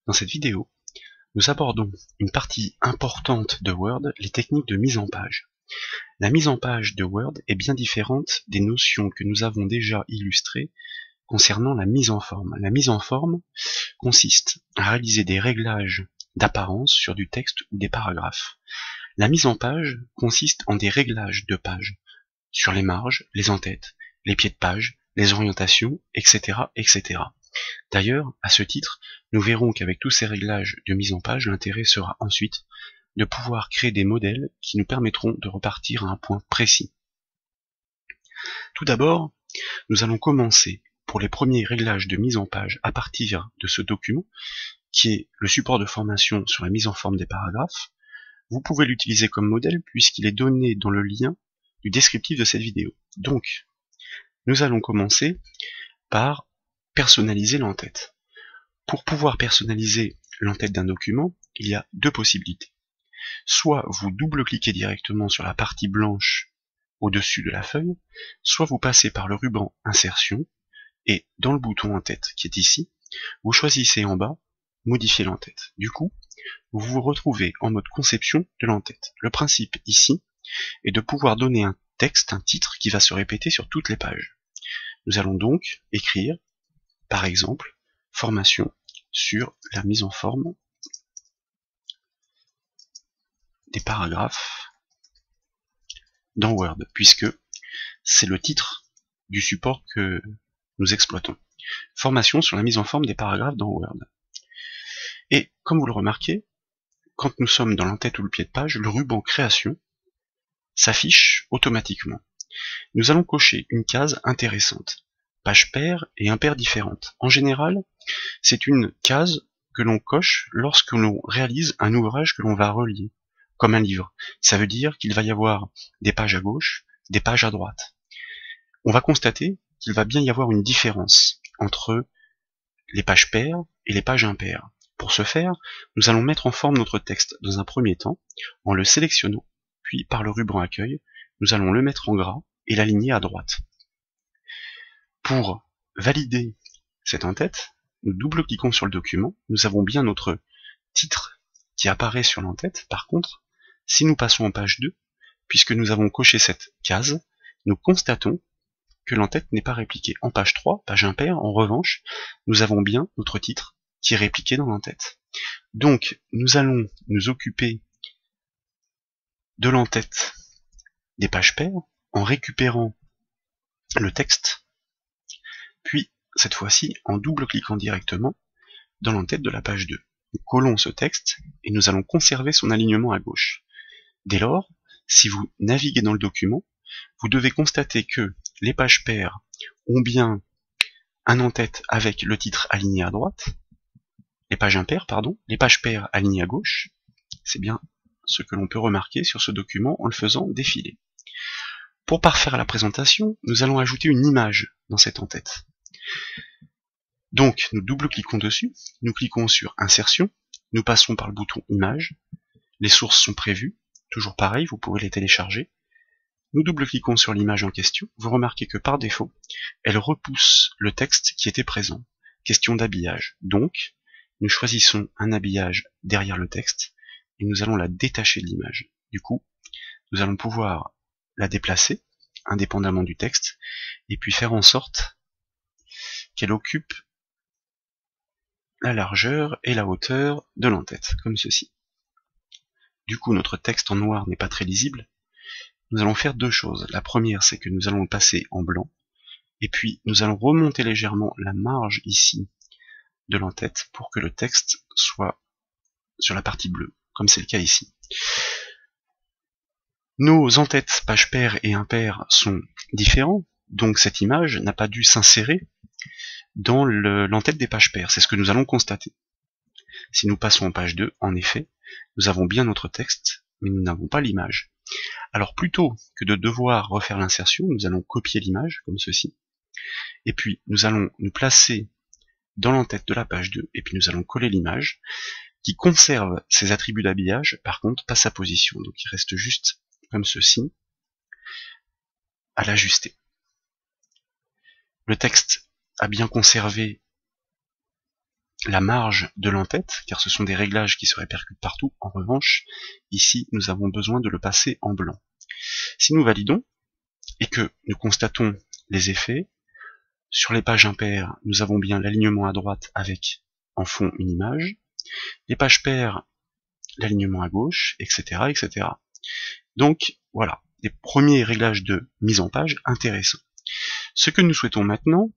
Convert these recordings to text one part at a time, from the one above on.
Dans cette vidéo, nous abordons une partie importante de Word, les techniques de mise en page. La mise en page de Word est bien différente des notions que nous avons déjà illustrées concernant la mise en forme. La mise en forme consiste à réaliser des réglages d'apparence sur du texte ou des paragraphes. La mise en page consiste en des réglages de page sur les marges, les en-têtes, les pieds de page, les orientations, etc., etc. D'ailleurs, à ce titre, nous verrons qu'avec tous ces réglages de mise en page, l'intérêt sera ensuite de pouvoir créer des modèles qui nous permettront de repartir à un point précis. Tout d'abord, nous allons commencer pour les premiers réglages de mise en page à partir de ce document, qui est le support de formation sur la mise en forme des paragraphes. Vous pouvez l'utiliser comme modèle puisqu'il est donné dans le lien du descriptif de cette vidéo. Donc, nous allons commencer par personnaliser l'entête. Pour pouvoir personnaliser l'entête d'un document, il y a deux possibilités. Soit vous double-cliquez directement sur la partie blanche au-dessus de la feuille, soit vous passez par le ruban Insertion, et dans le bouton en-tête qui est ici, vous choisissez en bas Modifier l'entête. Du coup, vous vous retrouvez en mode conception de l'entête. Le principe ici est de pouvoir donner un texte, un titre qui va se répéter sur toutes les pages. Nous allons donc écrire, par exemple, formation sur la mise en forme des paragraphes dans Word, puisque c'est le titre du support que nous exploitons. Formation sur la mise en forme des paragraphes dans Word. Et comme vous le remarquez, quand nous sommes dans l'entête ou le pied de page, le ruban création s'affiche automatiquement. Nous allons cocher une case intéressante, page paire et impaire différentes. En général, c'est une case que l'on coche lorsque l'on réalise un ouvrage que l'on va relier, comme un livre. Ça veut dire qu'il va y avoir des pages à gauche, des pages à droite. On va constater qu'il va bien y avoir une différence entre les pages paires et les pages impaires. Pour ce faire, nous allons mettre en forme notre texte dans un premier temps, en le sélectionnant, puis par le ruban accueil, nous allons le mettre en gras et l'aligner à droite. Pour valider cette en-tête, nous double-cliquons sur le document, nous avons bien notre titre qui apparaît sur l'en-tête. Par contre, si nous passons en page 2, puisque nous avons coché cette case, nous constatons que l'en-tête n'est pas répliquée. En page 3, page impaire, en revanche, nous avons bien notre titre qui est répliqué dans l'en-tête. Donc, nous allons nous occuper de l'en-tête des pages paires en récupérant le texte, puis, cette fois-ci, en double-cliquant directement dans l'en-tête de la page 2. Nous collons ce texte et nous allons conserver son alignement à gauche. Dès lors, si vous naviguez dans le document, vous devez constater que les pages paires ont bien un en-tête avec le titre aligné à droite, les pages impaires, pardon, les pages paires alignées à gauche. C'est bien ce que l'on peut remarquer sur ce document en le faisant défiler. Pour parfaire la présentation, nous allons ajouter une image dans cette en-tête. Donc, nous double-cliquons dessus, nous cliquons sur Insertion, nous passons par le bouton Image, les sources sont prévues, toujours pareil, vous pouvez les télécharger. Nous double-cliquons sur l'image en question, vous remarquez que par défaut, elle repousse le texte qui était présent. Question d'habillage. Donc, nous choisissons un habillage derrière le texte, et nous allons la détacher de l'image. Du coup, nous allons pouvoir la déplacer, indépendamment du texte, et puis faire en sorte qu'elle occupe la largeur et la hauteur de l'en-tête, comme ceci. Du coup, notre texte en noir n'est pas très lisible. Nous allons faire deux choses. La première, c'est que nous allons le passer en blanc, et puis nous allons remonter légèrement la marge ici de l'en-tête pour que le texte soit sur la partie bleue, comme c'est le cas ici. Nos en-têtes pages paires et impaires sont différents, donc cette image n'a pas dû s'insérer dans l'en-tête des pages paires. C'est ce que nous allons constater. Si nous passons en page 2, en effet, nous avons bien notre texte, mais nous n'avons pas l'image. Alors plutôt que de devoir refaire l'insertion, nous allons copier l'image, comme ceci, et puis nous allons nous placer dans l'en-tête de la page 2, et puis nous allons coller l'image, qui conserve ses attributs d'habillage, par contre pas sa position, donc il reste juste comme ceci, à l'ajuster. Le texte a bien conservé la marge de l'entête, car ce sont des réglages qui se répercutent partout. En revanche, ici, nous avons besoin de le passer en blanc. Si nous validons, et que nous constatons les effets, sur les pages impaires, nous avons bien l'alignement à droite avec en fond une image, les pages paires, l'alignement à gauche, etc., etc. Donc, voilà, des premiers réglages de mise en page intéressants. Ce que nous souhaitons maintenant,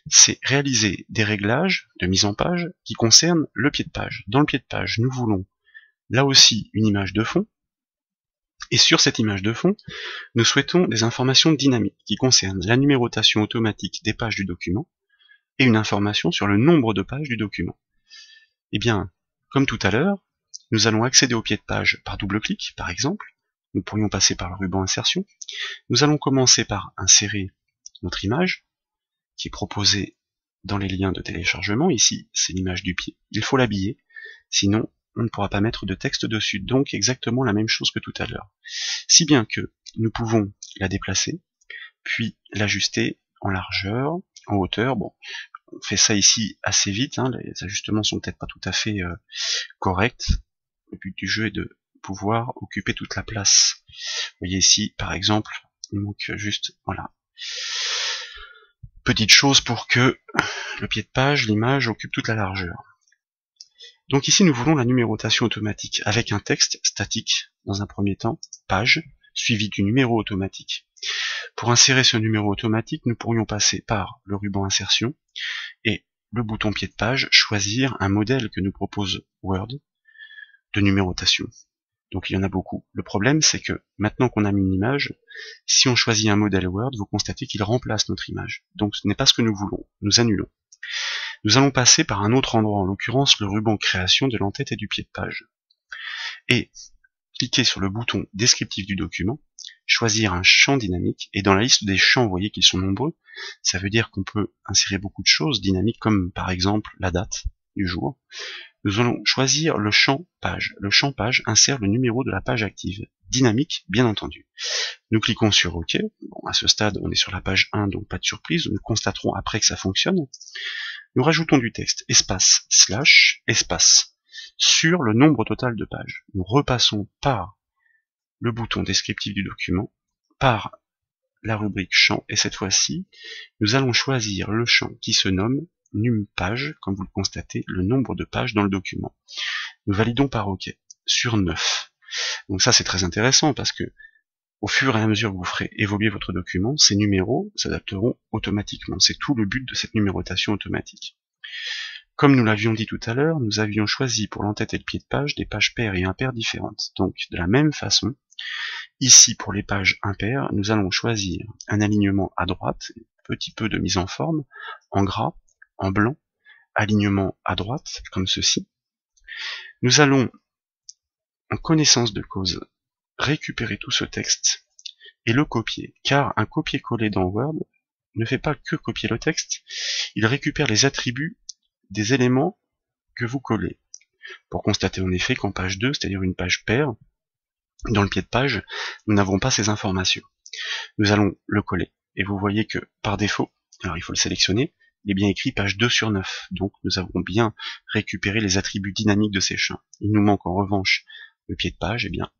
c'est réaliser des réglages de mise en page qui concernent le pied de page. Dans le pied de page, nous voulons là aussi une image de fond, et sur cette image de fond, nous souhaitons des informations dynamiques qui concernent la numérotation automatique des pages du document et une information sur le nombre de pages du document. Eh bien, comme tout à l'heure, nous allons accéder au pied de page par double-clic, par exemple. Nous pourrions passer par le ruban insertion. Nous allons commencer par insérer notre image, qui est proposée dans les liens de téléchargement. Ici, c'est l'image du pied. Il faut l'habiller, sinon on ne pourra pas mettre de texte dessus. Donc exactement la même chose que tout à l'heure. Si bien que nous pouvons la déplacer, puis l'ajuster en largeur, en hauteur. Bon, on fait ça ici assez vite, hein, les ajustements sont peut-être pas tout à fait corrects. Le but du jeu est de pouvoir occuper toute la place. Vous voyez ici, par exemple, il manque juste, voilà, petite chose pour que le pied de page, l'image, occupe toute la largeur. Donc ici, nous voulons la numérotation automatique, avec un texte statique, dans un premier temps, page, suivi du numéro automatique. Pour insérer ce numéro automatique, nous pourrions passer par le ruban insertion, et le bouton pied de page, choisir un modèle que nous propose Word, de numérotation. Donc il y en a beaucoup. Le problème, c'est que maintenant qu'on a mis une image, si on choisit un modèle Word, vous constatez qu'il remplace notre image. Donc ce n'est pas ce que nous voulons. Nous annulons. Nous allons passer par un autre endroit, en l'occurrence le ruban création de l'entête et du pied de page. Et cliquer sur le bouton descriptif du document, choisir un champ dynamique, et dans la liste des champs, vous voyez qu'ils sont nombreux, ça veut dire qu'on peut insérer beaucoup de choses dynamiques, comme par exemple la date du jour. Nous allons choisir le champ page. Le champ page insère le numéro de la page active. Dynamique, bien entendu. Nous cliquons sur OK. Bon, à ce stade, on est sur la page 1, donc pas de surprise. Nous constaterons après que ça fonctionne. Nous rajoutons du texte, espace, slash, espace, sur le nombre total de pages. Nous repassons par le bouton descriptif du document, par la rubrique champ, et cette fois-ci, nous allons choisir le champ qui se nomme num page, comme vous le constatez, le nombre de pages dans le document. Nous validons par OK, sur 9. Donc ça c'est très intéressant parce que au fur et à mesure que vous ferez évoluer votre document, ces numéros s'adapteront automatiquement. C'est tout le but de cette numérotation automatique. Comme nous l'avions dit tout à l'heure, nous avions choisi pour l'entête et le pied de page des pages paires et impaires différentes. Donc de la même façon, ici pour les pages impaires, nous allons choisir un alignement à droite, un petit peu de mise en forme, en gras, en blanc, alignement à droite, comme ceci. Nous allons, en connaissance de cause, récupérer tout ce texte et le copier, car un copier-coller dans Word ne fait pas que copier le texte, il récupère les attributs des éléments que vous collez. Pour constater en effet qu'en page 2, c'est-à-dire une page paire, dans le pied de page, nous n'avons pas ces informations. Nous allons le coller, et vous voyez que par défaut, alors il faut le sélectionner, il est bien écrit page 2 sur 9, donc nous avons bien récupéré les attributs dynamiques de ces champs. Il nous manque en revanche le pied de page, et bien,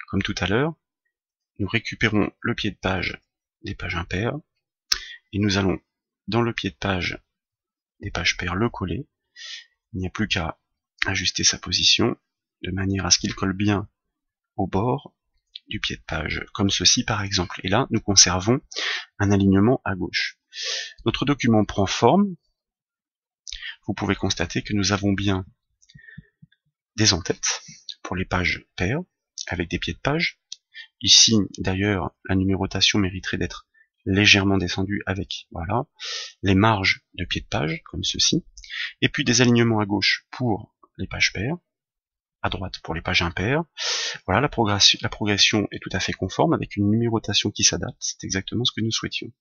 comme tout à l'heure, nous récupérons le pied de page des pages impaires, et nous allons, dans le pied de page des pages paires, le coller. Il n'y a plus qu'à ajuster sa position, de manière à ce qu'il colle bien au bord du pied de page, comme ceci par exemple. Et là, nous conservons un alignement à gauche. Notre document prend forme. Vous pouvez constater que nous avons bien des entêtes pour les pages paires, avec des pieds de page. Ici, d'ailleurs, la numérotation mériterait d'être légèrement descendue avec, voilà, les marges de pieds de page, comme ceci. Et puis des alignements à gauche pour les pages paires, à droite pour les pages impaires. Voilà, la progression est tout à fait conforme avec une numérotation qui s'adapte. C'est exactement ce que nous souhaitions.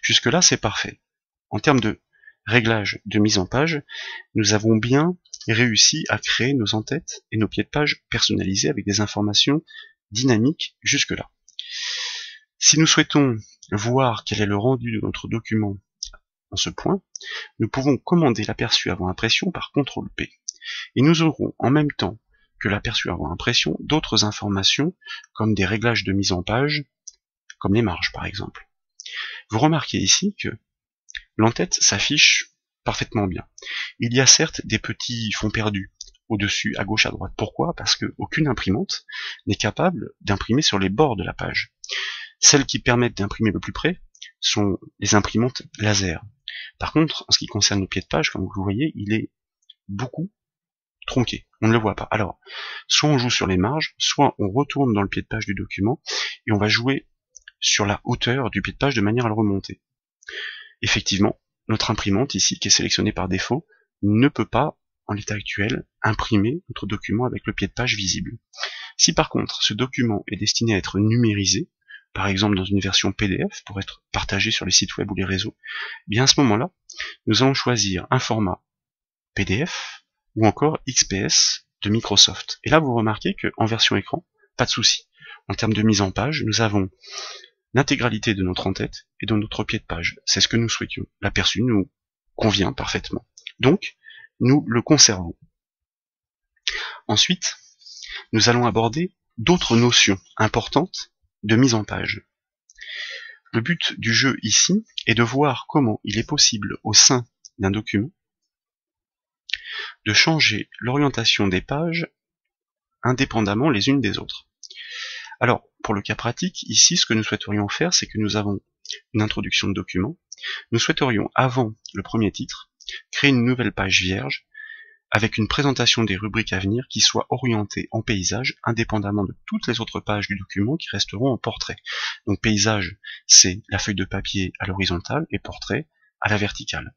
Jusque-là, c'est parfait. En termes de réglage de mise en page, nous avons bien réussi à créer nos entêtes et nos pieds de page personnalisés avec des informations dynamiques jusque-là. Si nous souhaitons voir quel est le rendu de notre document en ce point, nous pouvons commander l'aperçu avant impression par CTRL-P. Et nous aurons en même temps que l'aperçu avant impression d'autres informations comme des réglages de mise en page, comme les marges par exemple. Vous remarquez ici que l'entête s'affiche parfaitement bien. Il y a certes des petits fonds perdus au-dessus, à gauche, à droite. Pourquoi? Parce qu'aucune imprimante n'est capable d'imprimer sur les bords de la page. Celles qui permettent d'imprimer le plus près sont les imprimantes laser. Par contre, en ce qui concerne le pied de page, comme vous le voyez, il est beaucoup tronqué. On ne le voit pas. Alors, soit on joue sur les marges, soit on retourne dans le pied de page du document et on va jouer sur la hauteur du pied de page de manière à le remonter. Effectivement, notre imprimante ici, qui est sélectionnée par défaut, ne peut pas, en l'état actuel, imprimer notre document avec le pied de page visible. Si par contre ce document est destiné à être numérisé, par exemple dans une version PDF pour être partagé sur les sites web ou les réseaux, bien à ce moment-là, nous allons choisir un format PDF ou encore XPS de Microsoft. Et là vous remarquez qu'en version écran, pas de souci. En termes de mise en page, nous avons l'intégralité de notre en-tête et de notre pied de page. C'est ce que nous souhaitions. L'aperçu nous convient parfaitement. Donc, nous le conservons. Ensuite, nous allons aborder d'autres notions importantes de mise en page. Le but du jeu ici est de voir comment il est possible au sein d'un document de changer l'orientation des pages indépendamment les unes des autres. Alors, pour le cas pratique, ici, ce que nous souhaiterions faire, c'est que nous avons une introduction de document. Nous souhaiterions, avant le premier titre, créer une nouvelle page vierge avec une présentation des rubriques à venir qui soit orientée en paysage, indépendamment de toutes les autres pages du document qui resteront en portrait. Donc paysage, c'est la feuille de papier à l'horizontale et portrait à la verticale.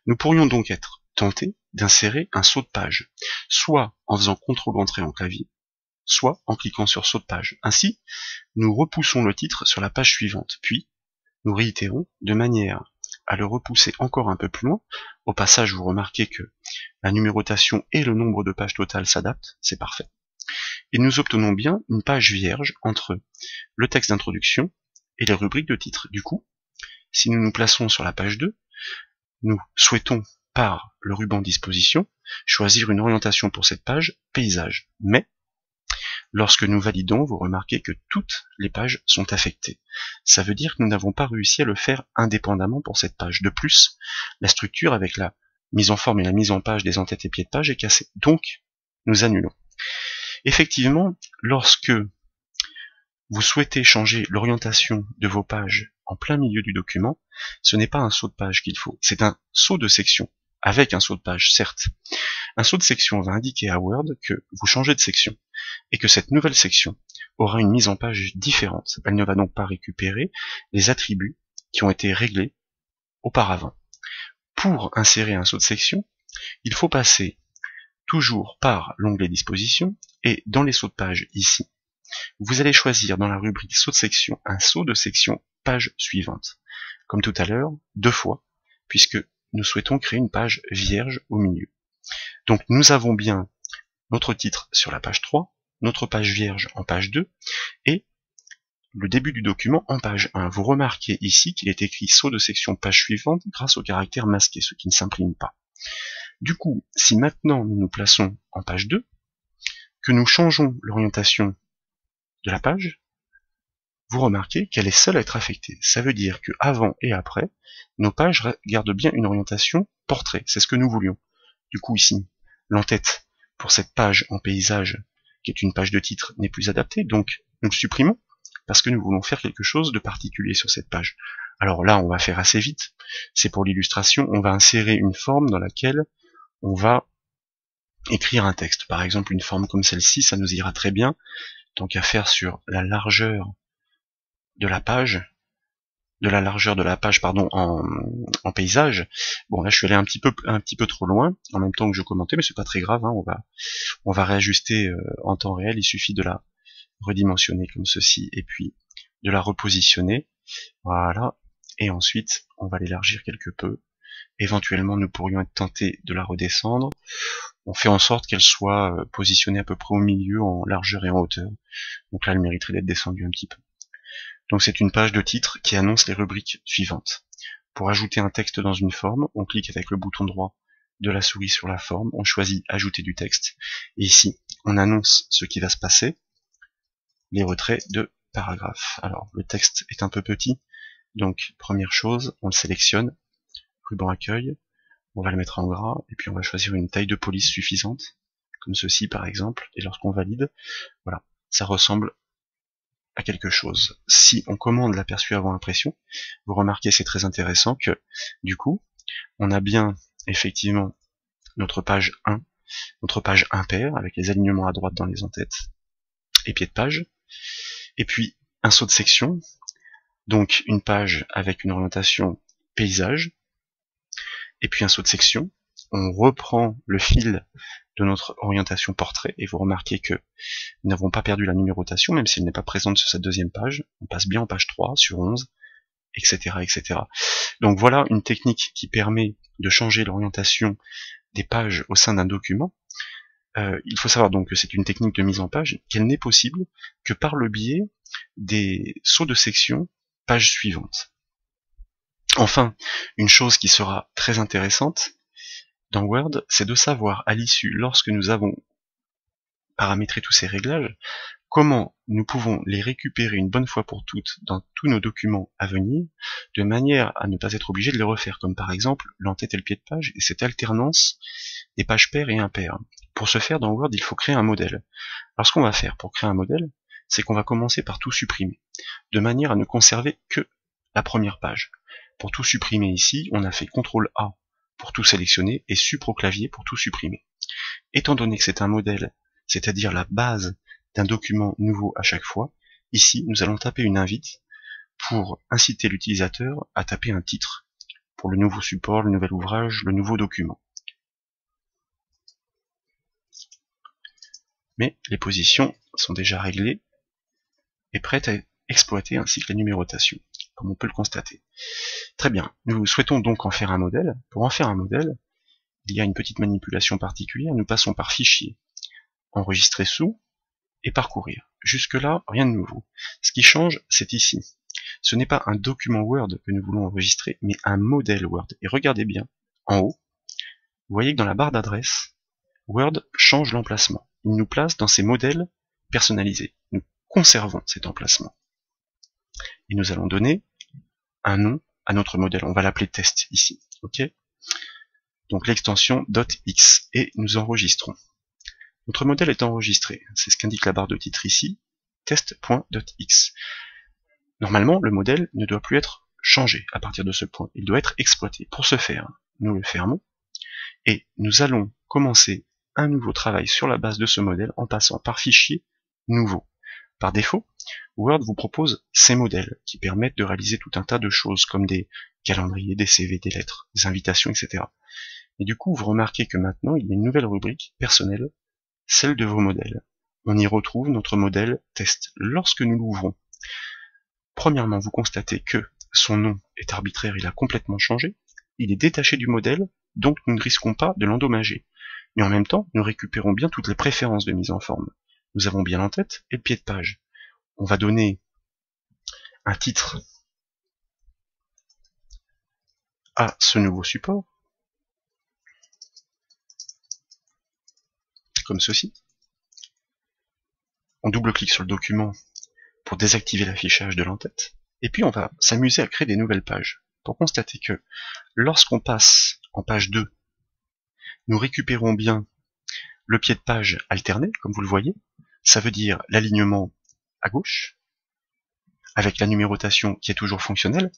Nous pourrions donc être tentés d'insérer un saut de page, soit en faisant CTRL-Entrée en clavier, soit en cliquant sur saut de page. Ainsi, nous repoussons le titre sur la page suivante, puis nous réitérons de manière à le repousser encore un peu plus loin. Au passage, vous remarquez que la numérotation et le nombre de pages totales s'adaptent, c'est parfait. Et nous obtenons bien une page vierge entre le texte d'introduction et les rubriques de titre. Du coup, si nous nous plaçons sur la page 2, nous souhaitons, par le ruban disposition, choisir une orientation pour cette page, paysage. Mais, lorsque nous validons, vous remarquez que toutes les pages sont affectées. Ça veut dire que nous n'avons pas réussi à le faire indépendamment pour cette page. De plus, la structure avec la mise en forme et la mise en page des entêtes et pieds de page est cassée. Donc, nous annulons. Effectivement, lorsque vous souhaitez changer l'orientation de vos pages en plein milieu du document, ce n'est pas un saut de page qu'il faut, c'est un saut de section, avec un saut de page, certes. Un saut de section va indiquer à Word que vous changez de section, et que cette nouvelle section aura une mise en page différente. Elle ne va donc pas récupérer les attributs qui ont été réglés auparavant. Pour insérer un saut de section, il faut passer toujours par l'onglet Disposition, et dans les sauts de page ici, vous allez choisir dans la rubrique saut de section un saut de section page suivante. Comme tout à l'heure, 2 fois, puisque nous souhaitons créer une page vierge au milieu. Donc nous avons bien notre titre sur la page 3, notre page vierge en page 2, et le début du document en page 1. Vous remarquez ici qu'il est écrit saut de section page suivante grâce au caractère masqué, ce qui ne s'imprime pas. Du coup, si maintenant nous nous plaçons en page 2, que nous changeons l'orientation de la page, vous remarquez qu'elle est seule à être affectée. Ça veut dire que avant et après, nos pages gardent bien une orientation portrait. C'est ce que nous voulions. Du coup ici, l'entête pour cette page en paysage, qui est une page de titre, n'est plus adaptée, donc nous le supprimons, parce que nous voulons faire quelque chose de particulier sur cette page. Alors là, on va faire assez vite. C'est pour l'illustration, on va insérer une forme dans laquelle on va écrire un texte. Par exemple, une forme comme celle-ci, ça nous ira très bien. Tant qu'à faire sur la largeur de la page, en paysage. Bon, là je suis allé un petit peu trop loin en même temps que je commentais, mais c'est pas très grave, hein, on va réajuster en temps réel. Il suffit de la redimensionner comme ceci et puis de la repositionner, voilà, et ensuite on va l'élargir quelque peu. Éventuellement nous pourrions être tentés de la redescendre. On fait en sorte qu'elle soit positionnée à peu près au milieu en largeur et en hauteur. Donc là elle mériterait d'être descendue un petit peu. Donc c'est une page de titre qui annonce les rubriques suivantes. Pour ajouter un texte dans une forme, on clique avec le bouton droit de la souris sur la forme, on choisit ajouter du texte, et ici on annonce ce qui va se passer, les retraits de paragraphes. Alors le texte est un peu petit, donc première chose, on le sélectionne, ruban accueil, on va le mettre en gras, et puis on va choisir une taille de police suffisante, comme ceci par exemple, et lorsqu'on valide, voilà, ça ressemble à quelque chose. Si on commande l'aperçu avant impression, vous remarquez, c'est très intéressant que, du coup, on a bien, effectivement, notre page 1, notre page impair, avec les alignements à droite dans les en-têtes, et pied de page, et puis un saut de section, donc une page avec une orientation paysage, et puis un saut de section, on reprend le fil de notre orientation portrait, et vous remarquez que nous n'avons pas perdu la numérotation, même si elle n'est pas présente sur cette deuxième page, on passe bien en page 3, sur 11, etc., etc. Donc voilà une technique qui permet de changer l'orientation des pages au sein d'un document. Il faut savoir donc que c'est une technique de mise en page, qu'elle n'est possible que par le biais des sauts de section page suivante. Enfin, une chose qui sera très intéressante dans Word, c'est de savoir à l'issue, lorsque nous avons paramétré tous ces réglages, comment nous pouvons les récupérer une bonne fois pour toutes dans tous nos documents à venir, de manière à ne pas être obligé de les refaire, comme par exemple l'entête et le pied de page, et cette alternance des pages paires et impaires. Pour ce faire, dans Word, il faut créer un modèle. Alors ce qu'on va faire pour créer un modèle, c'est qu'on va commencer par tout supprimer, de manière à ne conserver que la première page. Pour tout supprimer ici, on a fait CTRL-A pour tout sélectionner et Sup au clavier pour tout supprimer. Étant donné que c'est un modèle, c'est-à-dire la base d'un document nouveau à chaque fois, ici nous allons taper une invite pour inciter l'utilisateur à taper un titre pour le nouveau support, le nouvel ouvrage, le nouveau document. Mais les positions sont déjà réglées et prêtes à exploiter ainsi que la numérotation, comme on peut le constater. Très bien, nous souhaitons donc en faire un modèle. Pour en faire un modèle, il y a une petite manipulation particulière, nous passons par Fichier, Enregistrer sous, et Parcourir. Jusque-là, rien de nouveau. Ce qui change, c'est ici. Ce n'est pas un document Word que nous voulons enregistrer, mais un modèle Word. Et regardez bien, en haut, vous voyez que dans la barre d'adresse, Word change l'emplacement. Il nous place dans ces modèles personnalisés. Nous conservons cet emplacement. Et nous allons donner un nom à notre modèle. On va l'appeler test ici. Ok ? Donc l'extension .x. Et nous enregistrons. Notre modèle est enregistré. C'est ce qu'indique la barre de titre ici. Test.x. Normalement, le modèle ne doit plus être changé à partir de ce point. Il doit être exploité. Pour ce faire, nous le fermons. Et nous allons commencer un nouveau travail sur la base de ce modèle en passant par Fichier, Nouveau. Par défaut, Word vous propose ces modèles qui permettent de réaliser tout un tas de choses comme des calendriers, des CV, des lettres, des invitations, etc. Et du coup, vous remarquez que maintenant, il y a une nouvelle rubrique personnelle, celle de vos modèles. On y retrouve notre modèle test. Lorsque nous l'ouvrons, premièrement, vous constatez que son nom est arbitraire, il a complètement changé, il est détaché du modèle, donc nous ne risquons pas de l'endommager. Mais en même temps, nous récupérons bien toutes les préférences de mise en forme. Nous avons bien l'entête et le pied de page. On va donner un titre à ce nouveau support, comme ceci. On double-clique sur le document pour désactiver l'affichage de l'entête. Et puis on va s'amuser à créer des nouvelles pages, pour constater que lorsqu'on passe en page 2, nous récupérons bien le pied de page alterné, comme vous le voyez. Ça veut dire l'alignement à gauche, avec la numérotation qui est toujours fonctionnelle,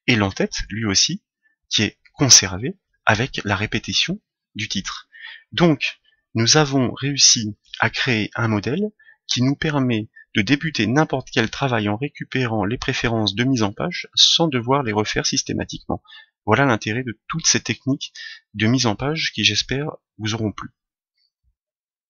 et l'entête, lui aussi, qui est conservé avec la répétition du titre. Donc, nous avons réussi à créer un modèle qui nous permet de débuter n'importe quel travail en récupérant les préférences de mise en page sans devoir les refaire systématiquement. Voilà l'intérêt de toutes ces techniques de mise en page qui, j'espère, vous auront plu.